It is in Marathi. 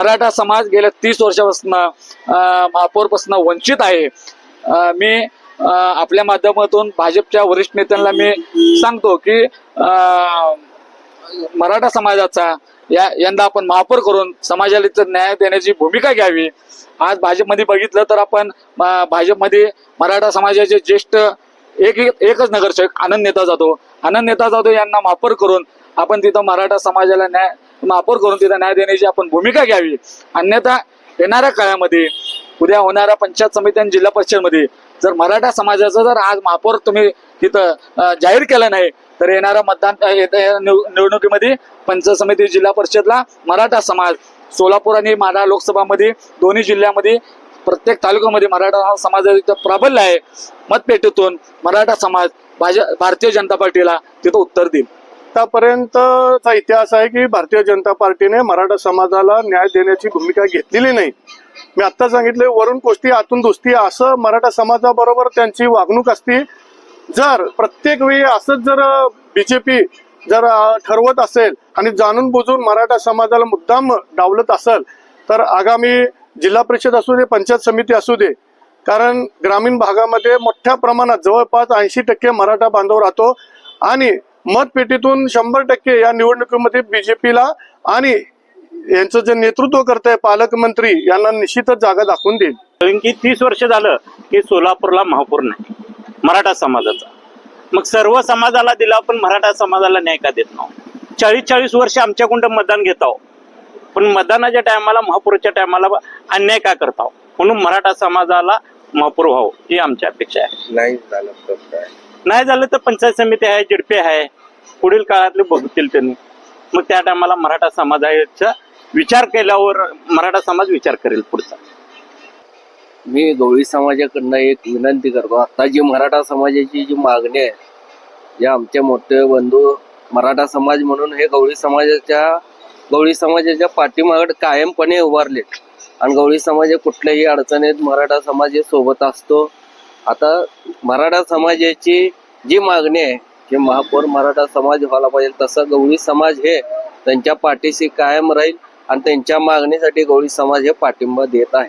मराठा समाज गेल्या 30 वर्षापासून महापौरपासून वंचित आहे। मी आपल्या माध्यमातून भाजपच्या वरिष्ठ नेत्यांना मी सांगतो की मराठा समाजाचा यंदा आपण महापौर करून समाजाला न्याय देण्याची भूमिका घ्यावी। आज भाजपमध्ये बघितलं तर आपण भाजपमध्ये मराठा समाजाचे ज्येष्ठ एकच नगरसेवक आनंद नेता जाधव यांना महापौर करून आपण तिथं मराठा समाजाला महापौर करून तिथं न्याय देण्याची आपण भूमिका घ्यावी। अन्यथा येणाऱ्या काळामध्ये उद्या होणाऱ्या पंचायत समिती आणि जिल्हा परिषदमध्ये जर मराठा समाजाचा जर आज महापौर तुम्ही तिथं जाहीर केलं नाही तर येणाऱ्या निवडणुकीमध्ये पंचायत समिती जिल्हा परिषदला मराठा समाज सोलापूर आणि माढा लोकसभामध्ये दोन्ही जिल्ह्यामध्ये प्रत्येक तालुक्यामध्ये मराठा समाजाचं प्राबल्य आहे। मतपेटीतून मराठा समाज भारतीय जनता पार्टीला तिथं उत्तर देईल। आतापर्यंतचा इतिहास आहे की भारतीय जनता पार्टीने मराठा समाजाला न्याय देण्याची भूमिका घेतलेली नाही। मी आता सांगितले वरून कोष्टी आतून दुसती असं मराठा समाजाबरोबर त्यांची वागणूक असती। जर प्रत्येक वेळी असंच जर बीजेपी जर ठरवत असेल आणि जाणून बुजून मराठा समाजाला मुद्दाम डावलत असेल तर आगामी जिल्हा परिषद असू दे पंचायत समिती असू दे, कारण ग्रामीण भागामध्ये मोठ्या प्रमाणात जवळपास 80% मराठा बांधव राहतो आणि मतपेटीतून 100% या निवडणुकीमध्ये बीजेपीला आणि यांचं जे नेतृत्व करत आहे पालकमंत्री यांना निश्चितच जागा दाखवून देईल। कारण की 30 वर्ष झालं की सोलापूरला महापौर नाही मराठा समाजाचा, मग सर्व समाजाला दिला पण मराठा समाजाला न्याय का देत नाही? 40 वर्ष आमच्याकडून मतदान घेत आहो पण मतदानाच्या टायमाला महापौरच्या टायमाला अन्याय का करत आहो? म्हणून मराठा समाजाला महापौर व्हावं ही आमची अपेक्षा आहे। नाही झालं तर पंचायत समिती आहे, जिडपी आहे, पुढील काळातले बघतील त्यांनी, मग त्या टायमाला मराठा समाजाचा विचार केल्यावर मराठा समाज विचार करेल पुढचा। मी गवळी समाजाकडनं एक विनंती करतो, आता जी मराठा समाजाची जी मागणी आहे, या आमचे मोठे बंधू मराठा समाज म्हणून हे गवळी समाजाच्या पाठीमागं कायमपणे उभारले आणि गवळी समाज कुठल्याही अडचणीत मराठा समाज सोबत असतो। आता मराठा समाजाची जी मागणी आहे की महापौर मराठा समाज व्हायला पाहिजे, तसं गवळी समाज हे त्यांच्या पाठीशी कायम राहील आणि त्यांच्या मागणीसाठी गवळी समाज हे पाठिंबा देत आहे।